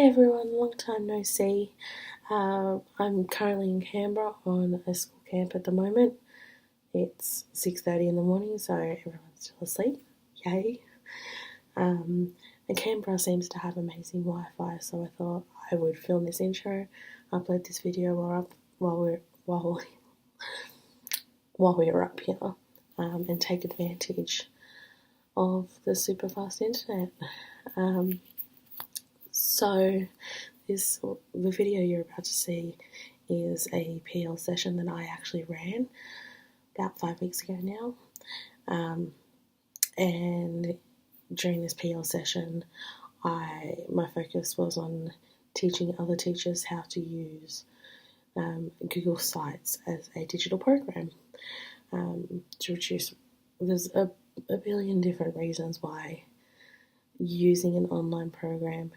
everyone, long time no see. I'm currently in Canberra on a school camp at the moment. It's 6:30 in the morning, so everyone's still asleep. Yay! And Canberra seems to have amazing Wi-Fi, so I thought I would film this intro, upload this video while we're up here, and take advantage of the super fast internet. So the video you're about to see is a PL session that I actually ran about 5 weeks ago now. And during this PL session, my focus was on teaching other teachers how to use Google Sites as a digital program to reduce. There's a billion different reasons why using an online program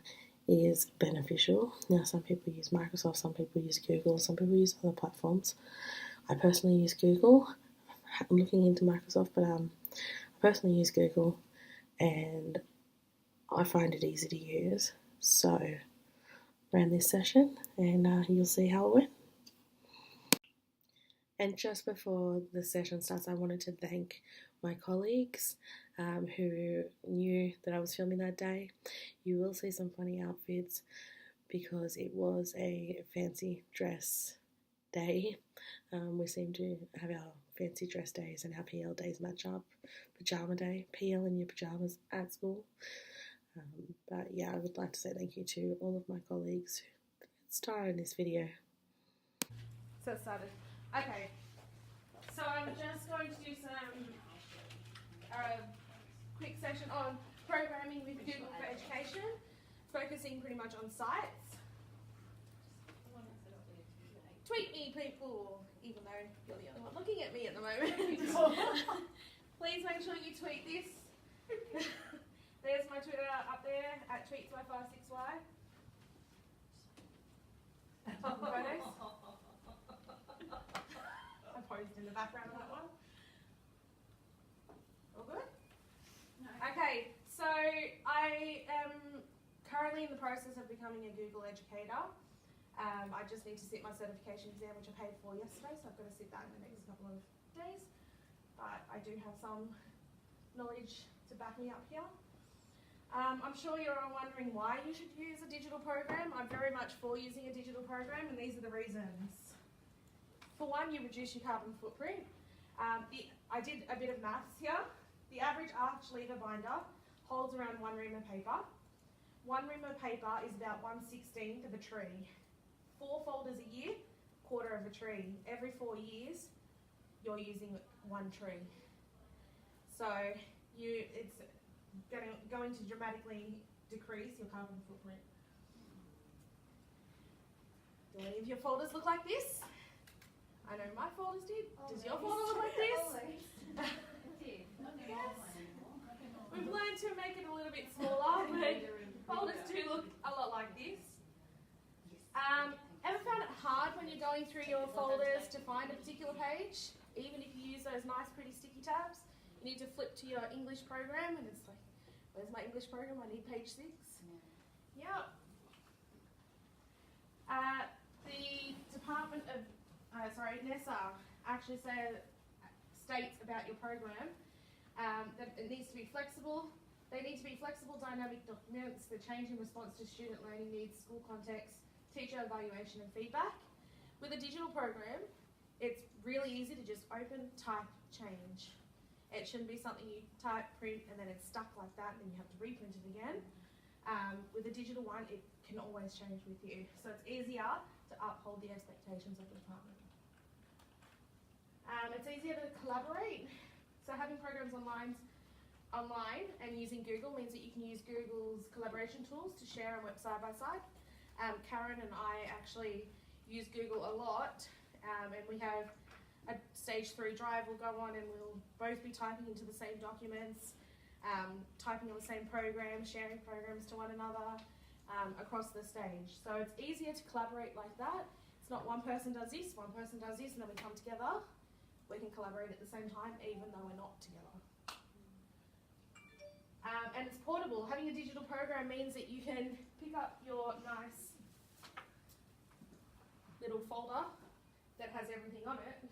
is beneficial. Now, some people use Microsoft, some people use Google, some people use other platforms. I personally use Google. I'm looking into Microsoft, but I personally use Google, and I find it easy to use. So, ran this session, and you'll see how it went. And just before the session starts, I wanted to thank my colleagues who knew that I was filming that day. You will see some funny outfits because it was a fancy dress day. We seem to have our fancy dress days and our PL days match up. Pajama day, PL in your pajamas at school. But yeah, I would like to say thank you to all of my colleagues who starred in this video. So it started. Okay, so I'm just going to do some quick session on programming with Google for Education, focusing pretty much on sites. Tweet me, people, even though you're the only one looking at me at the moment. Please make sure you tweet this. There's my Twitter up there at tweetsy56y. Photos. I posed in the background of that one. All good? No. Okay, so I am currently in the process of becoming a Google educator. I just need to sit my certification exam, which I paid for yesterday, so I've got to sit that in the next couple of days. But I do have some knowledge to back me up here. I'm sure you're all wondering why you should use a digital program. I'm very much for using a digital program, and these are the reasons. For one, you reduce your carbon footprint. I did a bit of maths here. The average arch lever binder holds around 1 ream of paper. 1 ream of paper is about 1/16 of a tree. 4 folders a year, quarter of a tree. Every 4 years, you're using 1 tree. So it's going to dramatically decrease your carbon footprint. Do any of your folders look like this? I know my folders did. Does your folder look like this? Yes. We've learned to make it a little bit smaller, but folders do look a lot like this. Ever found it hard when you're going through your folders to find a particular page? Even if you use those nice pretty sticky tabs, you need to flip to your English program and it's like, where's my English program? I need page 6. Yep. The Department of NESA actually states about your program that it needs to be flexible. They need to be flexible, dynamic documents that change in response to student learning needs, school context, teacher evaluation and feedback. With a digital program, it's really easy to just open, type, change. It shouldn't be something you type, print, and then it's stuck like that, and then you have to reprint it again. With a digital one, it can always change with you. So it's easier to uphold the expectations of the department. It's easier to collaborate. So having programs online and using Google means that you can use Google's collaboration tools to share and work side by side. Karen and I actually use Google a lot, and we have a stage 3 drive. We'll go on and we'll both be typing into the same documents, typing on the same program, sharing programs to one another across the stage. So it's easier to collaborate like that. It's not one person does this, one person does this, and then we come together. We can collaborate at the same time even though we're not together. and it's portable. Having a digital program means that you can pick up your nice little folder that has everything on it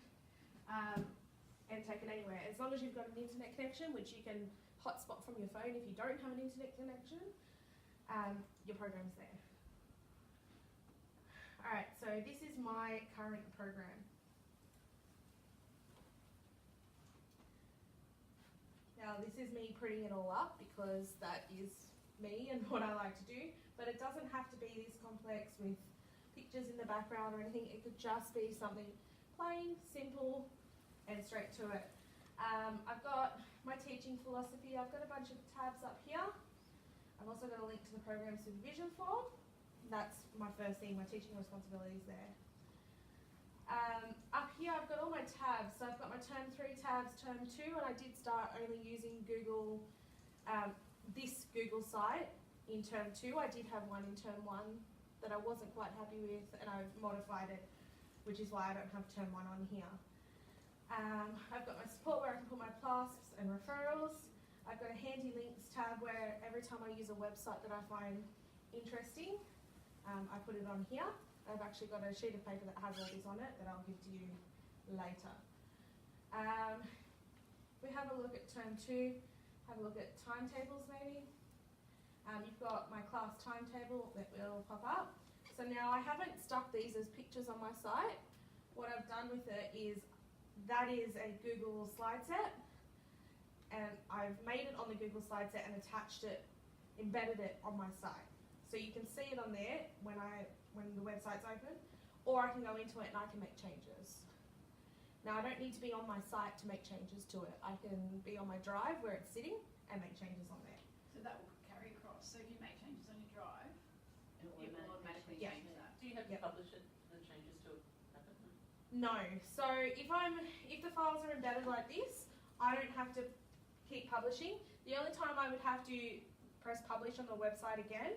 and take it anywhere. As long as you've got an internet connection, which you can hotspot from your phone if you don't have an internet connection, your program's there. Alright, so this is my current program. Now this is me putting it all up because that is me and what I like to do, but it doesn't have to be this complex with pictures in the background or anything. It could just be something plain, simple, and straight to it. I've got my teaching philosophy. I've got a bunch of tabs up here. I've also got a link to the program supervision form. That's my first thing, my teaching responsibilities there. Up here I've got all my tabs. So I've got my term 3 tabs, term 2, and I did start only using Google, this Google site in term 2. I did have one in term 1 that I wasn't quite happy with, and I've modified it, which is why I don't have term 1 on here. I've got my support where I can put my clasps and referrals. I've got a handy links tab where every time I use a website that I find interesting, I put it on here. I've actually got a sheet of paper that has all this on it that I'll give to you later. We have a look at term 2, have a look at timetables maybe. You've got my class timetable that will pop up. So now I haven't stuck these as pictures on my site. What I've done with it is, that is a Google slide set, and I've made it on the Google slide set and attached it, embedded it on my site. So you can see it on there when the website's open, or I can go into it and I can make changes. Now I don't need to be on my site to make changes to it. I can be on my drive where it's sitting and make changes on there. So that will carry across. So if you make changes on your drive, it will automatically change that. Do you have to publish it, the changes to it happen? No. So if the files are embedded like this, I don't have to keep publishing. The only time I would have to press publish on the website again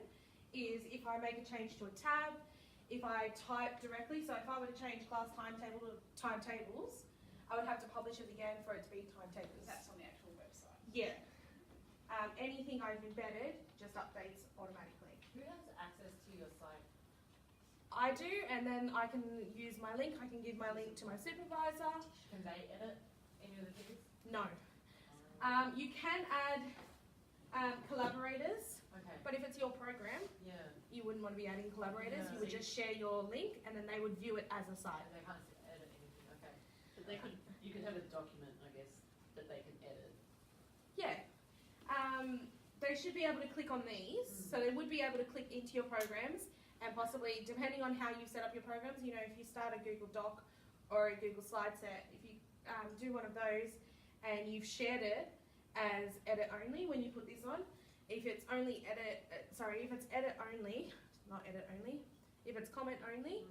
is if I make a change to a tab, if I type directly. So if I were to change class timetable to timetables, I would have to publish it again for it to be timetables. That's on the actual website. Yeah. Anything I've embedded just updates automatically. Who has access to your site? I do, and then I can use my link. I can give my link to my supervisor. Can they edit any of the things? No. You can add collaborators, Okay. but if it's your program, Yeah. you wouldn't want to be adding collaborators. Yeah. You would just share your link, and then they would view it as a site. They can't edit anything. Okay. But they could. You could have a document, I guess, that they can edit. Yeah. They should be able to click on these, so they would be able to click into your programs, and possibly, depending on how you set up your programs, you know, if you start a Google Doc or a Google slide set, if you do one of those and you've shared it as edit only when you put this on, if it's only edit, if it's edit only, not edit only, if it's comment only,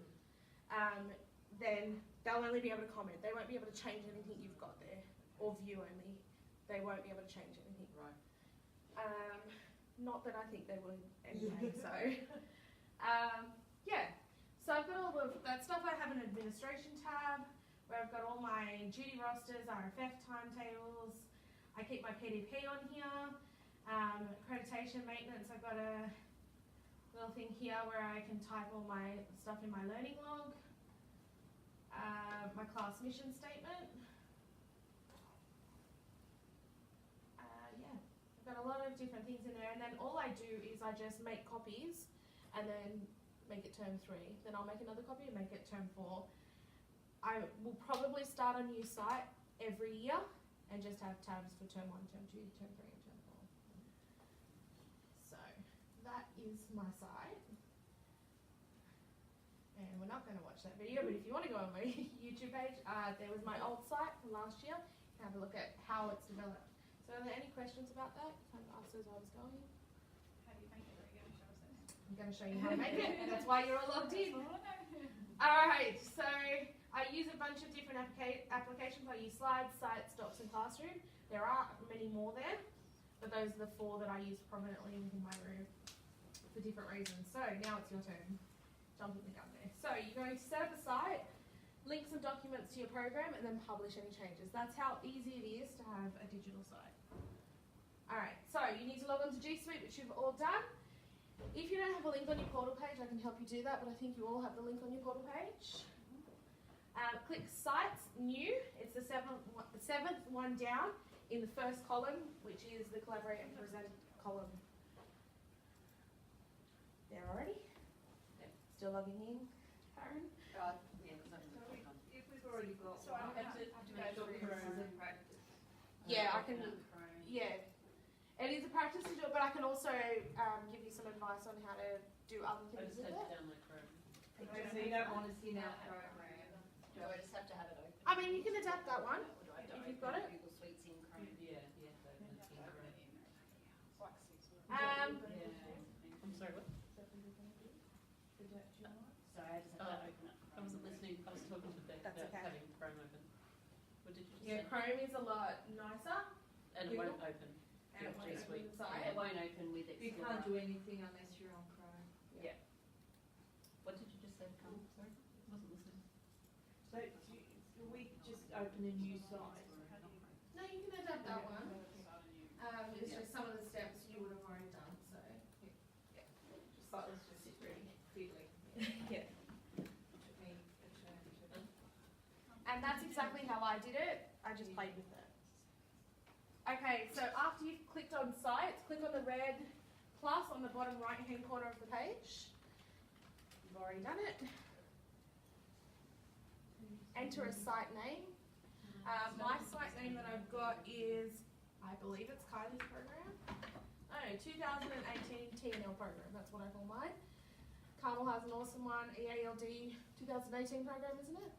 then they'll only be able to comment. They won't be able to change anything you've got there, or view only. They won't be able to change anything. Right. Not that I think they would anyway, so. Yeah, so I've got all of that stuff. I have an administration tab where I've got all my duty rosters, RFF timetables. I keep my PDP on here. Accreditation maintenance, I've got a little thing here where I can type all my stuff in my learning log. My class mission statement. Yeah, I've got a lot of different things in there, and then all I do is I just make copies and then make it term 3. Then I'll make another copy and make it term 4. I will probably start a new site every year and just have tabs for term 1, term 2, term 3 and term 4. So that is my site. And we're not going to watch that video, but if you want to go on my YouTube page, there was my old site from last year. You can have a look at how it's developed. So are there any questions about that? Kind of asked as I was going. How do you make it? Are you going to show us this? I'm going to show you how to make it, and that's why you're all logged in. That's all I know. Alright, so I use a bunch of different applications. I use Slides, Sites, Docs and Classroom. There are many more there, but those are the 4 that I use prominently within my room for different reasons. So now it's your turn. Jumping the gun there. So you're going to set up a site, link some documents to your program, and then publish any changes. That's how easy it is to have a digital site. Alright, so you need to to log on to G Suite, which you've all done. If you don't have a link on your portal page, I can help you do that, but I think you all have the link on your portal page. Click Sites, New. It's the seventh one down in the first column, which is the Collaborate and Present column. There already? Yep. Still logging in, Erin? Yeah, because I'm looking on. If we've already got So I have to make sure Chrome is a practice. Yeah, I can. Chrome. Yeah, it is a practice to do it, but I can also give you some advice on how to do other I things just with had to it. download Chrome. Okay, so you don't want to see that program. Do I just have to have it open? I mean, you can adapt that one. Or do I have to If you've open got it. Google Suites in Chrome? Yeah, yeah, so it's in Chrome. Um, Yeah. I'm sorry, what? Sorry, I just have to open it. I wasn't listening, I was talking to Beck That's about okay. having Chrome open. What did you just yeah, say? Chrome is a lot nicer, And it won't open. and it won't G open Suite. the site. It won't open with Explorer. You can't do anything unless you're on Chrome. What did you just say, Carl? Sorry? I wasn't listening. So we just open a new site. No, you can adapt that one. It's just some of the steps you would have already done, so. Yeah. Just like, let's just sit really fiddly. Yeah. And that's exactly how I did it. I just played with it. Okay, so after you've clicked on sites, click on the red plus on the bottom right hand corner of the page. You've already done it. Enter a site name. My site name that I've got is, I believe it's Kylie's program. Oh, 2018 TNL program. That's what I call mine. Carmel has an awesome one, EALD 2018 program, isn't it?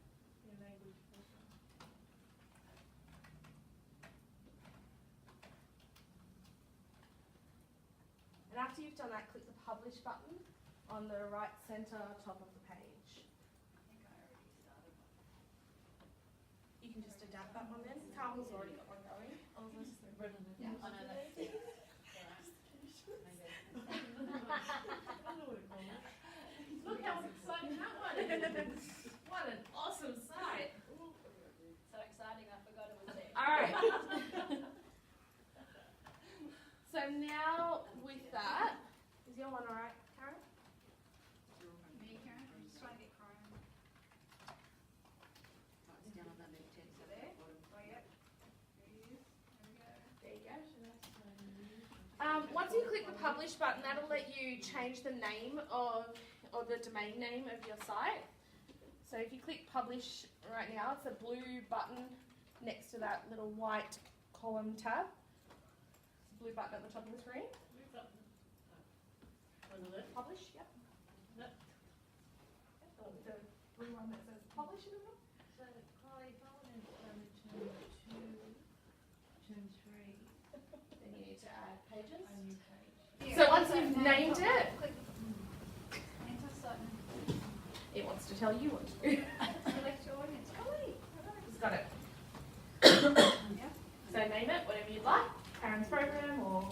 And after you've done that, click the Publish button on the right centre top of the page. You can just adapt that one then. Carmel's already got one going. Yeah, I know that. Look how exciting that one is. What an awesome site. So exciting, I forgot it was there. Alright. So now with that, is your one alright, Karen? Me, Karen, I'm just trying to get Chrome. It's down on that little text at the bottom. Oh, yep. There it is. There we go. There you go. Once you click the Publish button, that'll let you change the name of, or the domain name of your site. So if you click Publish right now, it's a blue button next to that little white column tab. It's a blue button at the top of the screen. Publish, yep. Yep. The blue one that says Publish in the middle. So, Kylie, if I want to turn 3, Then you need to add pages. a new page. So once you've named it, Enter site name. it wants to tell you what to do. Select your audience. Kylie. It's got it. Yeah. So name it whatever you'd like. Karen's program or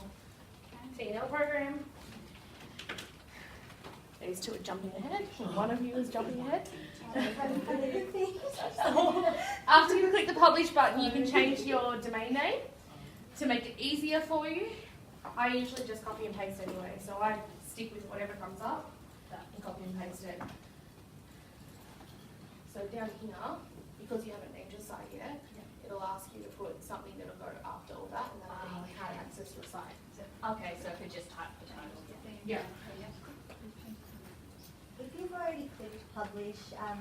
TNL program. These two are jumping ahead. One of you is jumping ahead. After you click the Publish button, you can change your domain name to make it easier for you. I usually just copy and paste anyway, so I stick with whatever comes up and copy and paste it. So down here, because you haven't named your site yet, it'll ask you to put something that'll go after all that, and that'll be how to access your site. Okay, so I could just type the title. Yeah. If you've already clicked publish and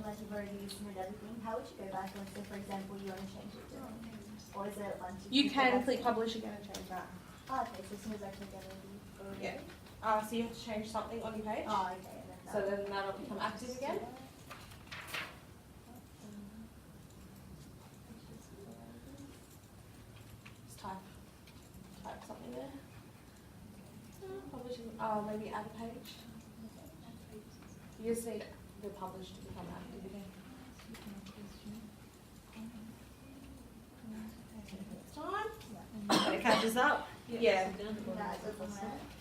like you've already submitted everything, how would you go back and say, for example, you want to change it to, or is it once You click can that- click Publish again and change that. Oh, okay, so as soon as I click everything. Yeah. So you have to change something on your page. Oh, okay. And then So then that'll become active again. Just type something there. Publish, maybe add a page. You just need the publish to become active again. Next time. When it catches up. Yeah. No, it doesn't matter.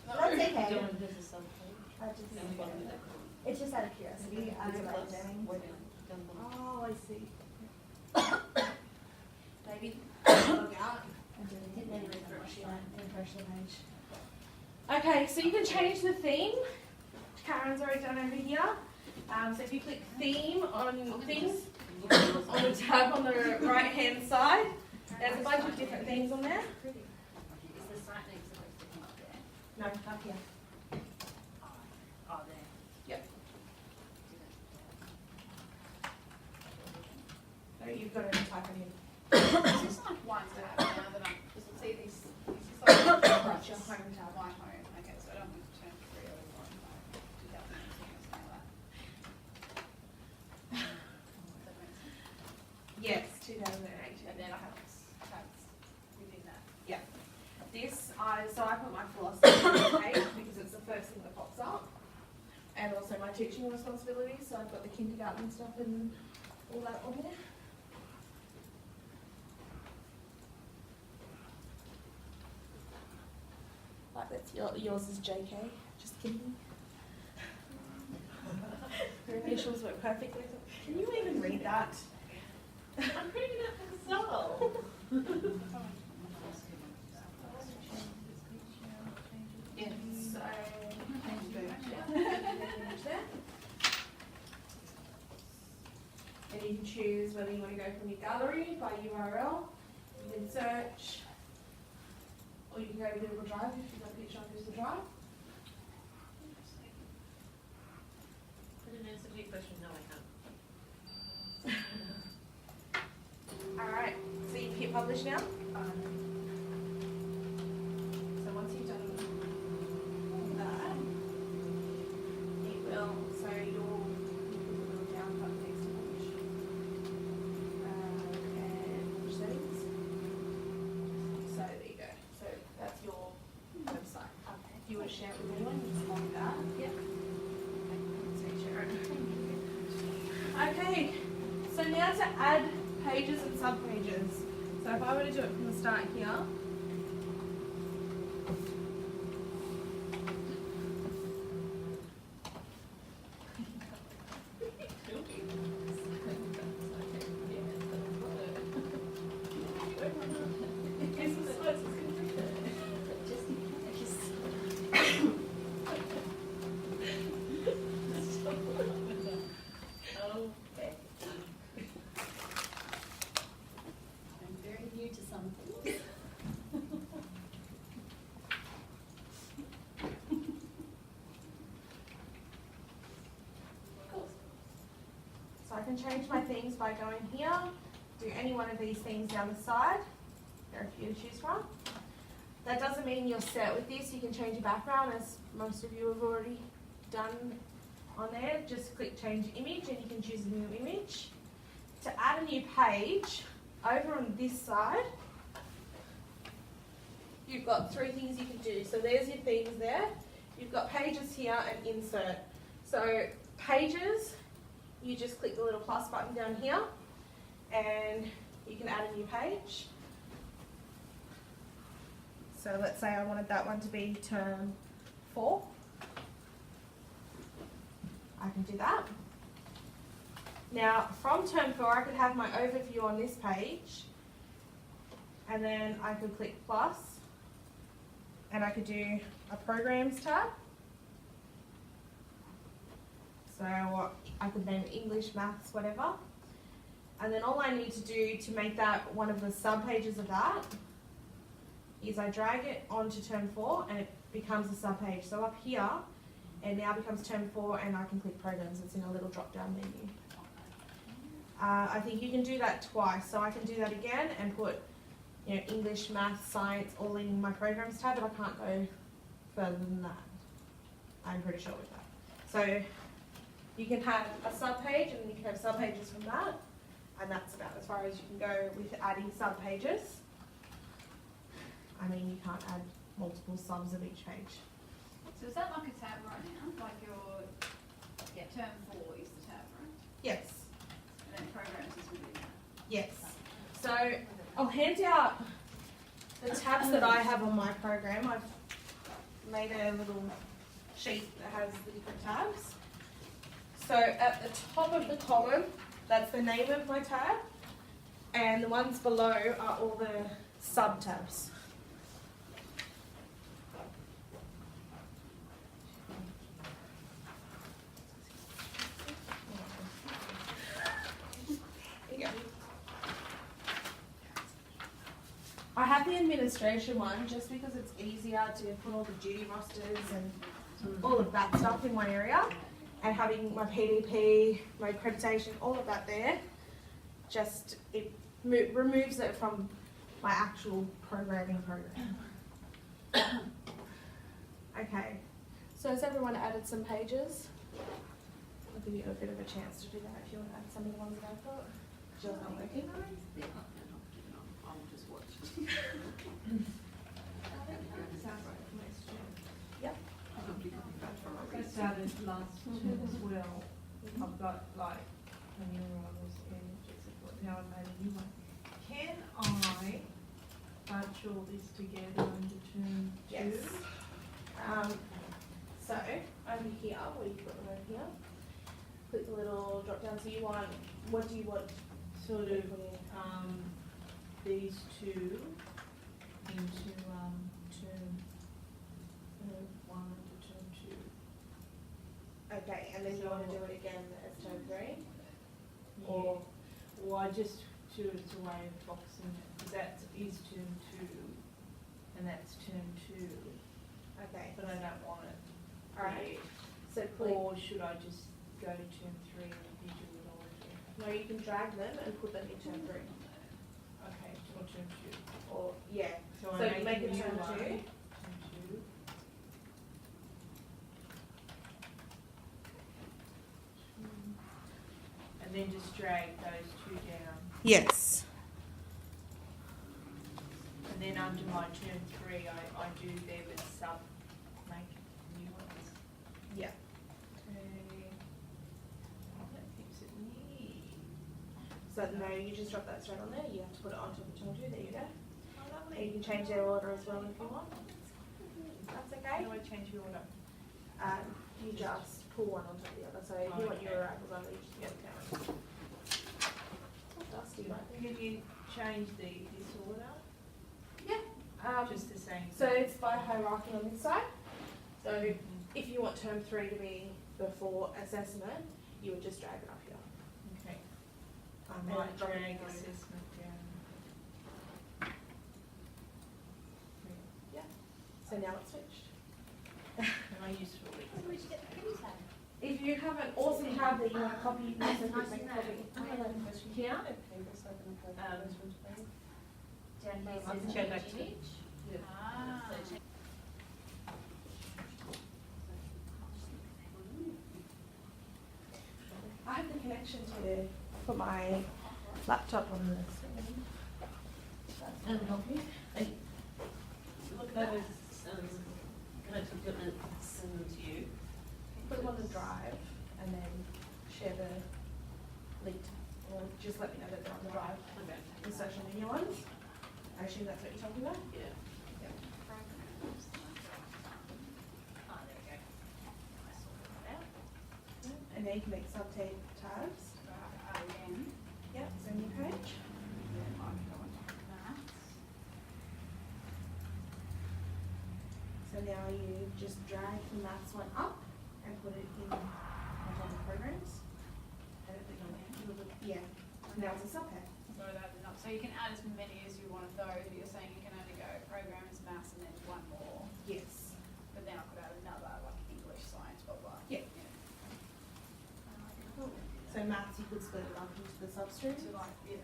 That's okay. I just, it's just out of curiosity. I don't like doing. Oh, I see. Maybe log out. I didn't really refresh that. refresh the page. Okay, so you can change the theme. Karen's already done over here. So if you click theme on things, on the tab on the right hand side, there's a bunch of different things on there. Is the site name supposed to come up there? No, up here. Oh, there. Yep. So you've got to type it in. Is this like one tab now that I'm, does it see this? Is this like That's your home tab. my home? Okay, so I don't want to turn 3 or 1, 2018 or something like that. Does that make sense? Yes, 2018. And then I have tabs within that. This, so I put my philosophy page because it's the first thing that pops up. And also my teaching responsibilities, so I've got the kindergarten stuff and all that on there. Like that's yours is JK, just kidding. Your initials work perfectly. Can you even read that? I'm reading it myself. Yeah, so and you can choose whether you want to go from your gallery by URL, you can search, or you can go to Google Drive if you've got a picture on Google Drive. I didn't answer the question, no I can't. Alright, so you can hit publish now. So once you've done that, it will, so you'll put the little down button next to publish. And publish settings. So there you go. So that's your website. Okay. If you want to share it with anyone, you just copy that. Yep. Okay, so now to add pages and subpages. So if I were to do it from the start here, I'm very new to some things. so I can change my themes by going here, do any one of these themes down the side. There are a few to choose from. That doesn't mean you're set with this. You can change your background, as most of you have already done on there. Just click change image and you can choose a new image. To add a new page, over on this side, you've got 3 things you can do. So there's your themes there. You've got pages here and insert. So pages, you just click the little plus button down here and you can add a new page. So let's say I wanted that one to be term 4. I can do that. Now from term 4 I could have my overview on this page and then I could click plus and I could do a programs tab. So I could name it English, maths, whatever. And then all I need to do to make that one of the sub pages of that is I drag it onto term 4 and it becomes a sub page. So up here it now becomes term 4 and I can click programs. It's in a little drop down menu. I think you can do that twice. So I can do that again and put English, maths, science all in my programs tab, but I can't go further than that. I'm pretty sure with that. So you can have a sub page and you can have sub pages from that, and that's about as far as you can go with adding sub pages. I mean, you can't add multiple subs of each page. So is that like a tab right now? Like your term 4 is the tab, right? Yes. And then programs is within that. Yes. So I'll hand out the tabs that I have on my program. I've made a little sheet that has the different tabs. So at the top of the column, that's the name of my tab, and the ones below are all the sub tabs. I have the administration one just because it's easier to put all the duty rosters and all of that stuff in one area, and having my PDP, my accreditation, all of that there, just it removes it from my actual programming program. Okay, so has everyone added some pages? I'll give you a bit of a chance to do that if you want to add some of the ones that I've got. Jill's not working. I'll just watch. Yep. I started last term as well. I've got like plenty of rivals and just support. Now I've made a new one. Can I bunch all this together into term 2? Yes. So over here, where you put them over here, click the little drop down. So you want, what do you want? Sort of these two into term 1 to term 2. Okay, and then you want to do it again as term 3? Yeah. Or Well, I just do it as a way of boxing it. That is term 2 and that's term 2, okay, but I don't want it. alright. So click. Or should I just go to term 3 and you do it all again? No, you can drag them and put them in term 3. Okay, or term 2. Or yeah. So So I you make a it new term one, 2. Term 2. And then just drag those 2 down. Yes. And then under my term 3, I do there with sub, make new ones. Yeah. Okay. That fix it me. So no, you just drop that straight on there. You have to put it on top of term 2. There you go. Oh, And lovely. you can change their order as well if you want. That's okay. How do I change the order? You just pull one on top of the other. So if you want your apples only, you just get it down. It's dusty right there. Can you change this order? Just Just the same? so it's by hierarchy on this side. So if you want term 3 to be before assessment, you would just drag it up here. Okay. I And might drop it drag down. assessment down. So now it's switched. Am I useful? If you haven't also have that you want to copy, you can also click make copy. Here. Go back to it. Ah. I have the connection to put my laptop on the screen. That's going to help you. Look at those, can I send them to you? Put them on the drive and then share the link. Or just let me know that they're on the drive. Okay. The social media ones. I assume that's what you're talking about. Yeah. Oh, there we go. I sorted that out. And then you can make subtab tabs. Again. Yep, it's a new page. So now you just drag the maths one up and put it in on top of programs. Yeah, now it's a subhead. So that is not, so you can add as many as you want of those, but you're saying you can only go programs, maths, and then one more. Yes. But then I could add another, like English, science, blah, blah. Yeah. So maths, you could split it up into the substreams. So like, yeah.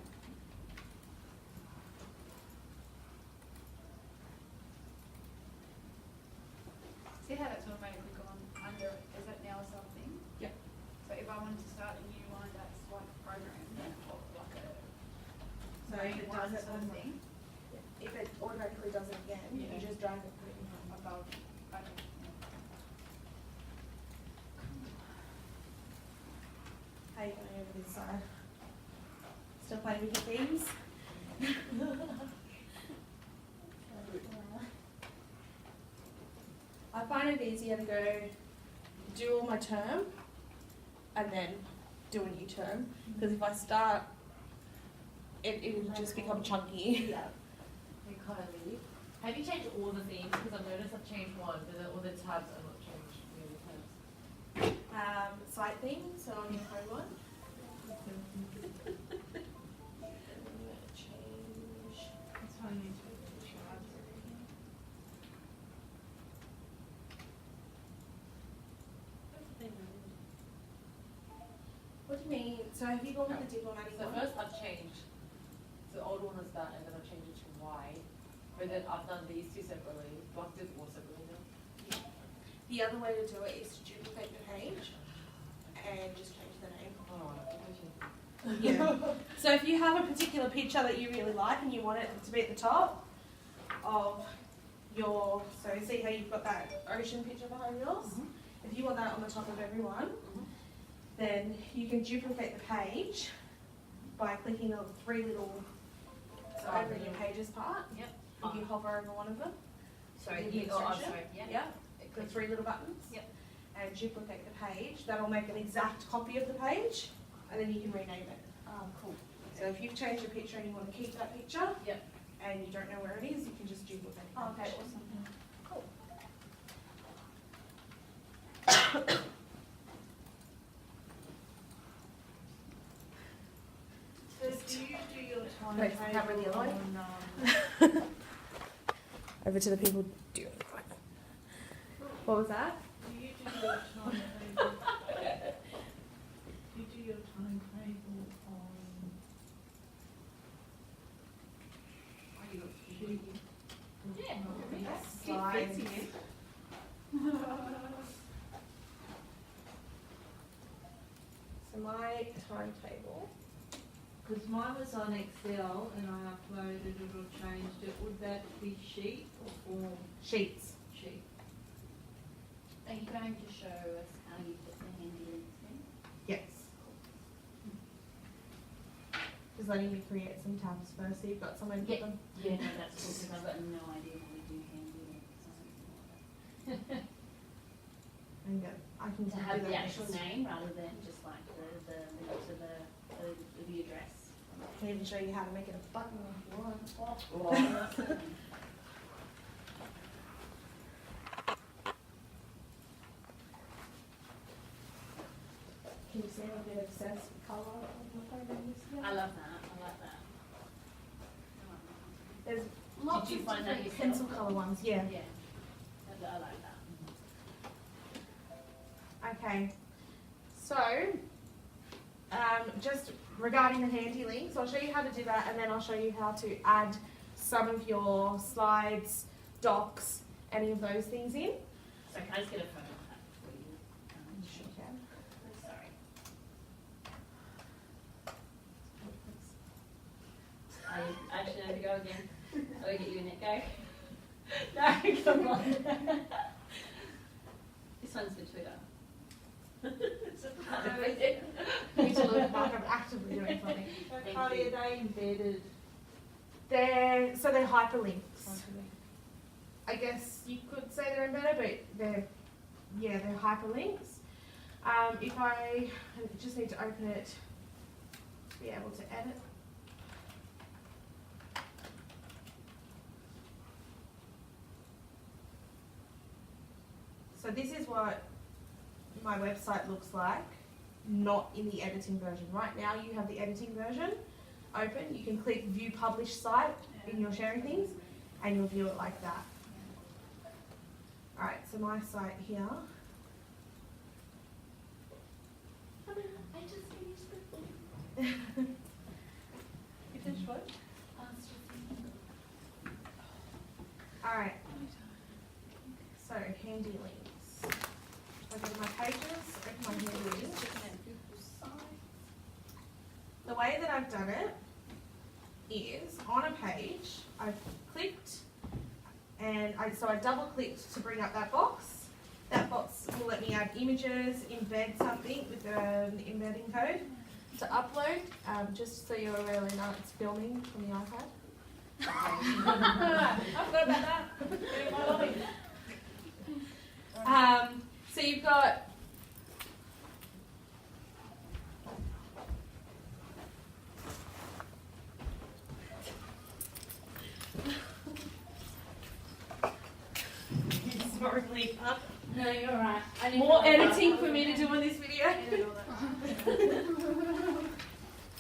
See how that's automatically gone under it? Is that now something? Yep. So if I wanted to start a new one, that's like a program, or like a So if it one does it, sort of thing if it automatically does it again, you Yeah. just drag it, put it in front. above. Okay. How are you going over this side? Still playing with your themes? I find it easier to go do all my term and then do a new term, because if I start, it will just become chunky. Yeah. Hey Kylie, have you changed all the themes? Because I've noticed I've changed one, but all the tabs are not changed. The other tabs. Site theme, so on your code one. Change. That's how you do it. So have you gone with the diplomatic So one? first I've changed, so the old one is that, and then I've changed it to white. But then I've done these two separately. Do I have to do it all separately now? The other way to do it is to duplicate the page and just change the name. Yeah. So if you have a particular picture that you really like and you want it to be at the top of your, so see how you've got that ocean picture behind yours? If you want that on the top of everyone, then you can duplicate the page by clicking on the three little, so over in your pages part. Yep. If you hover over one of them, Sorry, the you, oh, I'm administration. sorry, yeah. Yeah, the three little buttons. Yep. And duplicate the page. That'll make an exact copy of the page, and then you can rename it. Oh, cool. So if you've changed your picture and you want to keep that picture, Yep. and you don't know where it is, you can just duplicate the Oh, okay, page. awesome. Cool. So do you do your Wait, cover the timetable other on, Over to the people doing it. What was that? do you do your timetable? Do you do your timetable on sheet? Yeah. Slides. So my timetable. Because mine was on Excel and I uploaded it or changed it. Would that be sheet or form? Sheets. Sheet. Are you going to show us how you put the handy links in? Yes. Just letting you create some tabs first so you've got somewhere to put Yeah. them. Yeah, no, that's cool, because I've got no idea how we do handy links or anything like that. And go, I can To do have that the actual next. name rather than just like the link to the address. I can even show you how to make it a button if you want. Can you see a bit of sense of colour on the program? I love that, I like that. There's lots Did you of find that different yourself? pencil colour ones, yeah. Yeah, I like that. Okay, so just regarding the handy links, I'll show you how to do that, and then I'll show you how to add some of your slides, docs, any of those things in. So can I just get a photo of that for you? Sure can. Sorry. I actually have to go again. I'll get you in it, go. No, come on. This one's for Twitter. You need to look like I'm actively doing something. Thank Carly, you. are they embedded? They're hyperlinks. I guess you could say they're embedded, but they're hyperlinks. If I just need to open it to be able to edit. So this is what my website looks like, not in the editing version. Right now you have the editing version open. You can click view published site in your sharing things and you'll view it like that. Alright, so my site here. I just finished the thing. You finished what? Alright. So handy links. I go to my pages, open my handy links. The way that I've done it is on a page, I've clicked and I double clicked to bring up that box. That box will let me add images, embed something with an embedding code to upload, just so you're aware now it's filming from the iPad. I forgot about that. So you've got sorry, Lisa. No, you're right. I didn't More know editing that. for me to do on this video. I didn't know that.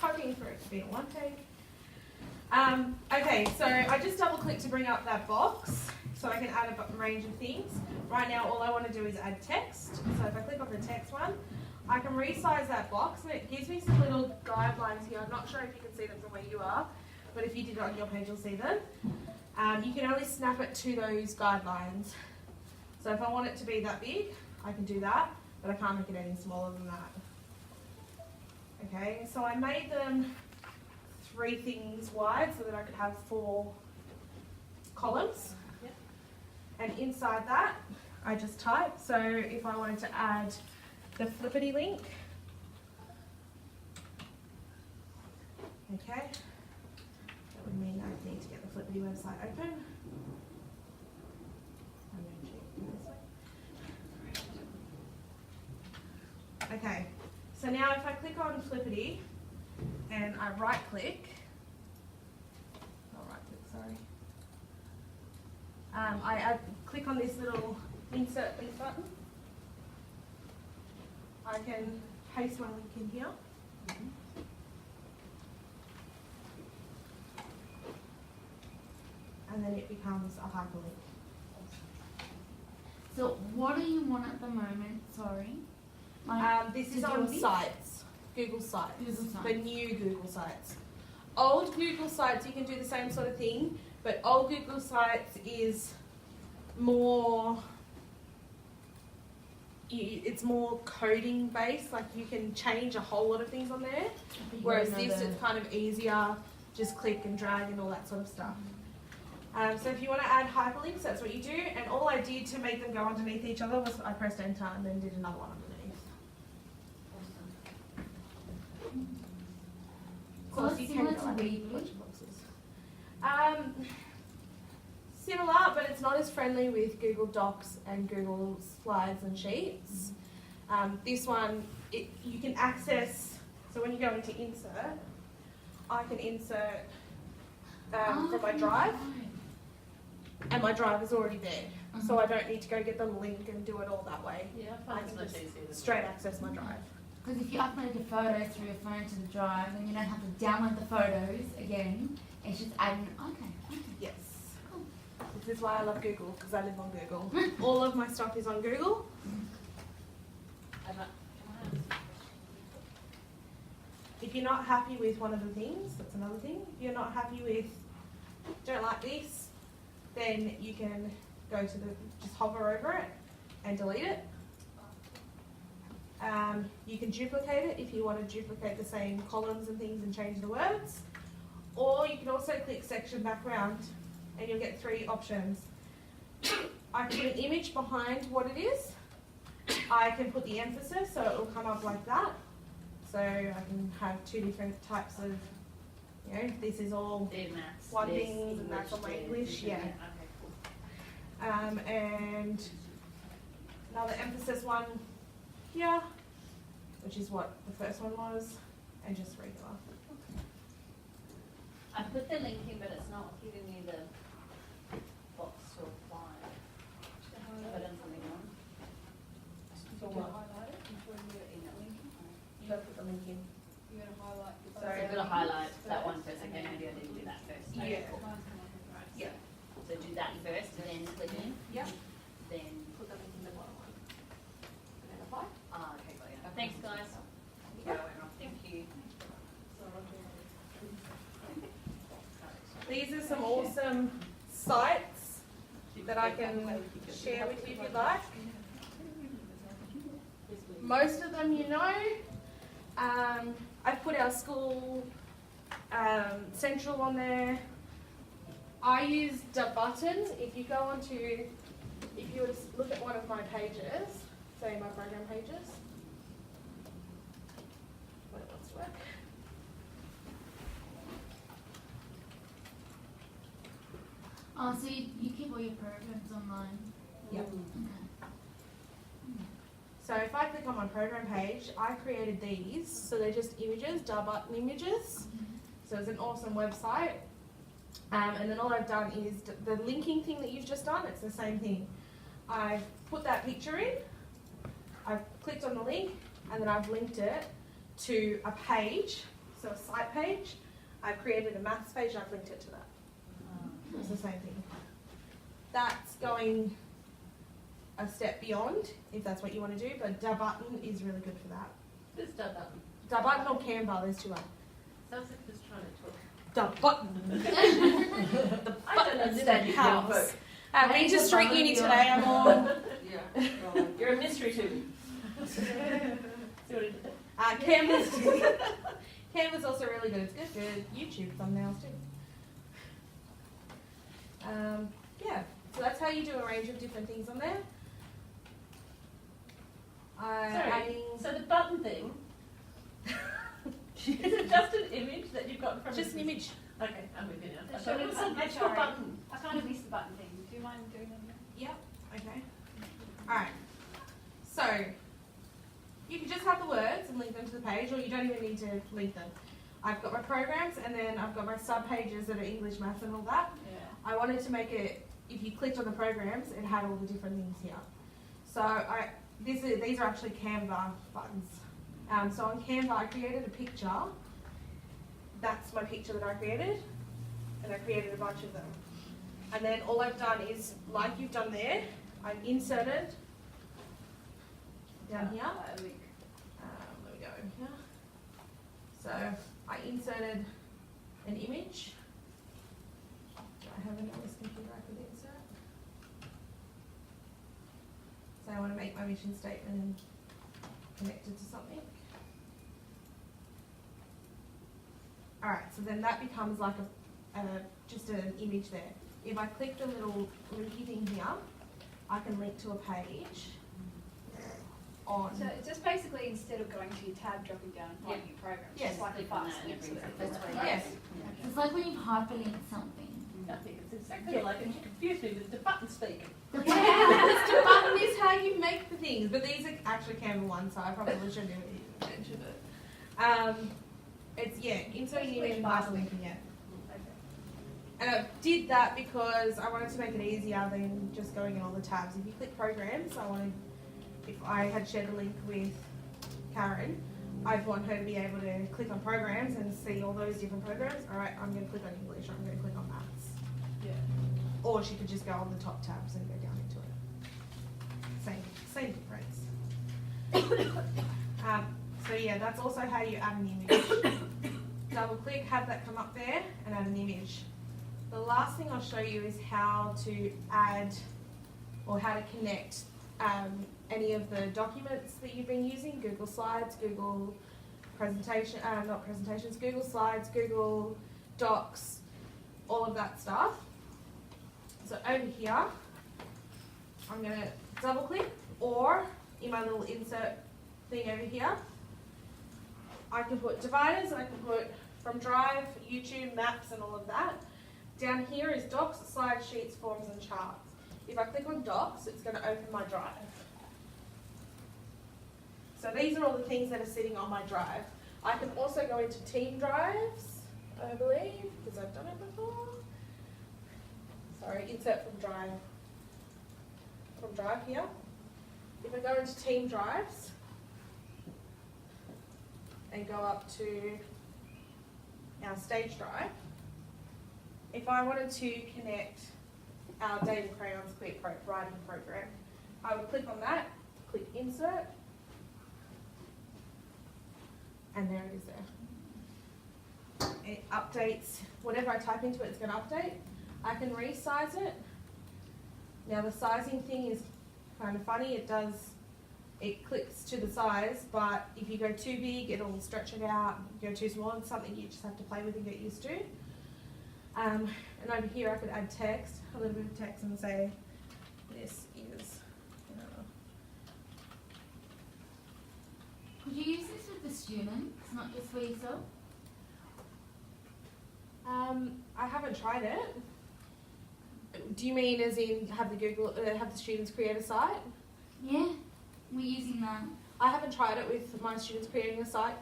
Hoping for it to be a one take. Okay, so I just double click to bring up that box so I can add a range of things. Right now all I want to do is add text. So if I click on the text one, I can resize that box, and it gives me some little guidelines here. I'm not sure if you can see them from where you are, but if you did it on your page, you'll see them. You can only snap it to those guidelines. So if I want it to be that big, I can do that, but I can't make it any smaller than that. Okay, so I made them 3 things wide so that I could have 4 columns. Yep. And inside that, I just type. So if I wanted to add the flippity link, okay, that would mean I need to get the flippity website open. I'm going to check this way. Okay, so now if I click on flippity and I right click, I click on this little insert link button. I can paste my link in here. And then it becomes a hyperlink. So what do you want at the moment? Sorry. This is on sites, Google Sites, Google Sites. the new Google Sites. Old Google Sites, you can do the same sort of thing, but old Google Sites is more, it's more coding based, like you can change a whole lot of things on there, whereas this it's kind of easier, just click and drag and all that sort of stuff. So if you want to add hyperlinks, that's what you do, and all I did to make them go underneath each other was I pressed enter and then did another one underneath. So it's similar to Weebly? Similar, but it's not as friendly with Google Docs and Google Slides and Sheets. This one, you can access, so when you go into insert, I can insert from my drive, and my drive is already there. So I don't need to go get the link and do it all that way. Yeah, I can just straight access my drive. Because if you upload your photos through your phone to the drive, then you don't have to download the photos again. It's just adding. Okay. Yes. Cool. This is why I love Google, because I live on Google. All of my stuff is on Google. If you're not happy with one of the things, that's another thing. If you're not happy with, don't like this, then you can go to just hover over it and delete it. You can duplicate it if you want to duplicate the same columns and things and change the words. Or you can also click section background and you'll get 3 options. I can put an image behind what it is. I can put the emphasis so it will come up like that. So I can have 2 different types of, this is all one thing and that's all my English. Yeah. Okay, cool. And another emphasis one here, which is what the first one was, and just regular. I put the link in, but it's not giving me the box to apply. Have I done something wrong? So what? Highlight it before you in that link. You gotta put the link in. You're gonna highlight the So I've got to highlight that one first. Okay, maybe I didn't do that first. Okay, Yeah. cool. Right. Yeah. So do that first, and then click in. Yep. Then. Put the link in the bottom one. And then apply. Okay, got it. Thanks, guys. Thank you. These are some awesome sites that I can share with you if you'd like. Most of them you know. I've put our school central on there. I use the button. If you go onto, if you would look at one of my pages, say my program pages. When it wants to work. Oh, so you keep all your programs online? Yep. Okay. So if I click on my program page, I created these. So they're just images, button images. So it's an awesome website. And then all I've done is the linking thing that you've just done, it's the same thing. I've put that picture in, I've clicked on the link, and then I've linked it to a page, so a site page. I've created a maths page and I've linked it to that. It's the same thing. That's going a step beyond, if that's what you want to do, but the button is really good for that. This da button. Da button or Canva, there's two. Sounds like just trying to talk. Da button. The I don't button understand the your house. Been to Maybe street the uni button today. I'm all. Yeah. You're a mystery too. See what he did there? Canva's also really good. It's good for YouTube thumbnails too. Yeah, so that's how you do a range of different things on there. Sorry, so the button thing, is it just an image that you've got in front of you? Just an image. Okay, I'm with you now. I Show thought me it was the some button. extra Sorry. button. I kind of missed the button thing. Do you mind doing them again? Yep. Okay. Alright. So, you can just have the words and link them to the page, or you don't even need to link them. I've got my programs, and then I've got my sub-pages that are English, maths, and all that. Yeah. I wanted to make it, if you clicked on the programs, it had all the different things here. So these are actually Canva buttons. So on Canva, I created a picture. That's my picture that I created, and I created a bunch of them. And then all I've done is, like you've done there, I've inserted down here. A link. There we go. Here. So I inserted an image. Do I have it on this computer I could insert? So I want to make my mission statement and connect it to something. Alright, so then that becomes like just an image there. If I click the little linky thing here, I can link to a page on. So it's just basically instead of going to your tab, dropping down and finding your program, it's Yes. just like a Click on fast that link. and it So brings that's it what Yes. It's like when you hyperlink something. I think it's exactly like it. You confused me with the button speak. The button is how you make the things, but these are actually Canva ones, so I probably shouldn't have even mentioned it. It's, yeah, inserting image and hyperlinking it. And I did that because I wanted to make it easier than just going in all the tabs. If you click programs, if I had shared a link with Karen, I'd want her to be able to click on programs and see all those different programs. All right, I'm going to click on English, I'm going to click on maths. Yeah. Or she could just go on the top tabs and go down into it. Same difference. So yeah, that's also how you add an image. Double click, have that come up there and add an image. The last thing I'll show you is how to add or how to connect any of the documents that you've been using, Google Slides, Google Presentation, not presentations, Google Slides, Google Docs, all of that stuff. So over here, I'm going to double click, or in my little insert thing over here, I can put dividers, I can put from Drive, YouTube, Maps and all of that. Down here is Docs, Slides, Sheets, Forms and Charts. If I click on Docs, it's going to open my Drive. So these are all the things that are sitting on my Drive. I can also go into Team Drives, I believe, because I've done it before. Sorry, insert from Drive. From Drive here. If I go into Team Drives and go up to our Stage Drive, if I wanted to connect our Data Crayons Quick Writing program, I would click on that, click Insert, and there it is there. It updates, whatever I type into it, it's going to update. I can resize it. Now the sizing thing is kind of funny. It clicks to the size, but if you go too big, it'll stretch it out. If you go too small, it's something you just have to play with and get used to. And over here I could add text, a little bit of text, and say, this is, Could you use this with the students, not just for yourself? I haven't tried it. Do you mean as in have the students create a site? Yeah, we're using that. I haven't tried it with my students creating a site,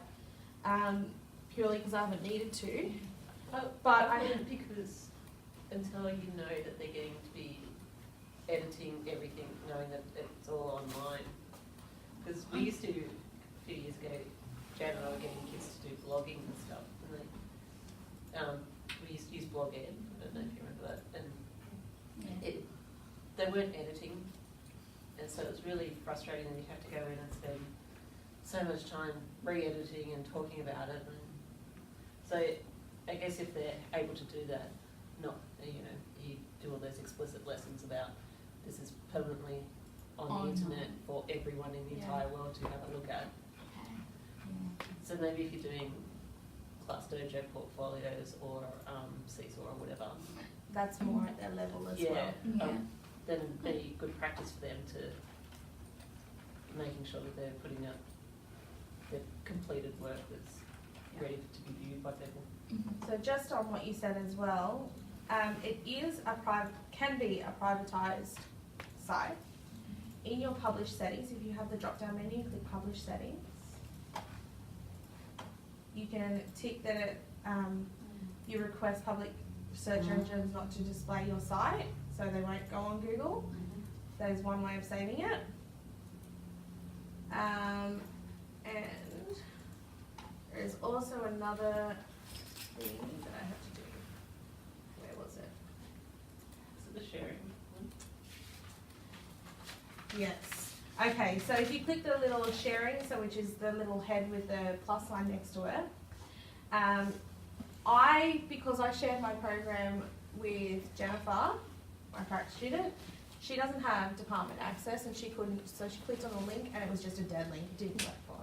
purely because I haven't needed to. But I think because until you know that they're getting to be editing everything, knowing that it's all online. Because we used to, a few years ago, Jan and I were getting kids to do blogging and stuff, and we used to use Blog Ed, I don't know if you remember that, and they weren't editing, and so it was really frustrating that you'd have to go in and spend so much time re-editing and talking about it. And so I guess if they're able to do that, not, you do all those explicit lessons about this is permanently on the internet for everyone in the entire world to have a look at. So maybe if you're doing Class Dojo portfolios or Seesaw or whatever. That's more at their level as well. Then it'd be good practice for them to making sure that they're putting out their completed work that's ready to be viewed by people. So just on what you said as well, it is can be a privatised site. In your publish settings, if you have the drop down menu, click publish settings. You can tick that it, you request public search engines not to display your site, so they won't go on Google. That is one way of saving it. And there is also another thing that I have to do. Where was it? So the sharing one. Yes. Okay, so if you click the little sharing, so which is the little head with the plus sign next to it, because I shared my program with Jennifer, my practice student, she doesn't have department access and she couldn't, so she clicked on the link and it was just a dead link, it didn't work for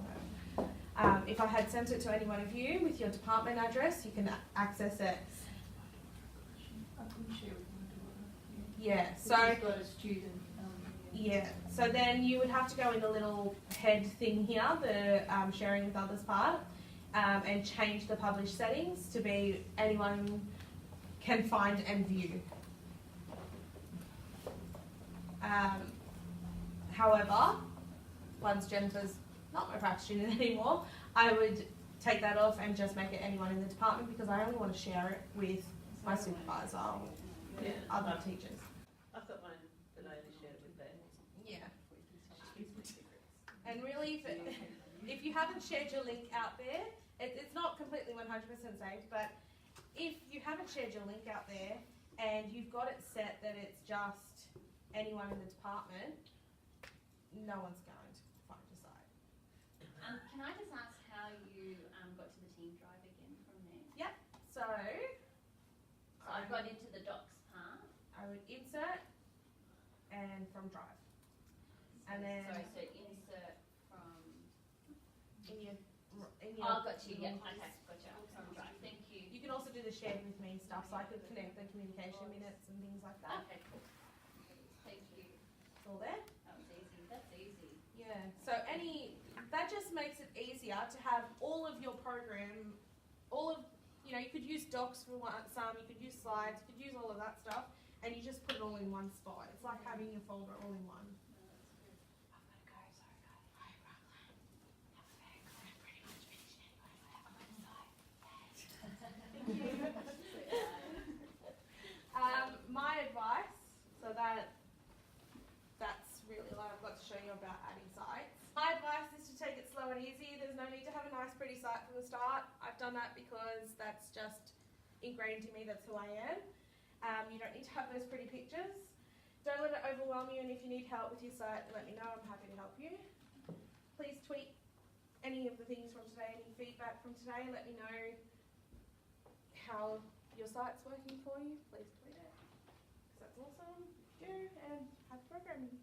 her. If I had sent it to any one of you with your department address, you can access it. Yeah, so got a student. yeah, so then you would have to go in the little head thing here, the sharing with others part, and change the publish settings to be anyone can find and view. However, once Jennifer's not my practice student anymore, I would take that off and just make it anyone in the department because I only want to share it with my supervisor or with other teachers. I've got mine that I only shared with them. Yeah. And really, if you haven't shared your link out there, it's not completely 100% safe, but if you haven't shared your link out there and you've got it set that it's just anyone in the department, no one's going to find your site. Can I just ask how you got to the team drive again from there? Yep, so I got into the docs part. I would insert and from drive. And then Sorry, so insert from... in your Oh, got you, yeah, okay, gotcha, from drive, thank you. you can also do the shared with me stuff, so I could connect the communication minutes and things like that. Okay, cool. Thank you. It's all there. That was easy, that's easy. Yeah, so that just makes it easier to have all of your program, you could use docs for some, you could use slides, you could use all of that stuff, and you just put it all in one spot. It's like having your folder all in one. My advice, so that's really all I've got to show you about adding sites. My advice is to take it slow and easy. There's no need to have a nice pretty site from the start. I've done that because that's just ingrained in me, that's who I am. You don't need to have those pretty pictures. Don't let it overwhelm you, and if you need help with your site, let me know, I'm happy to help you. Please tweet any of the things from today, any feedback from today, let me know how your site's working for you. Please tweet it. That's awesome. Do and have programming.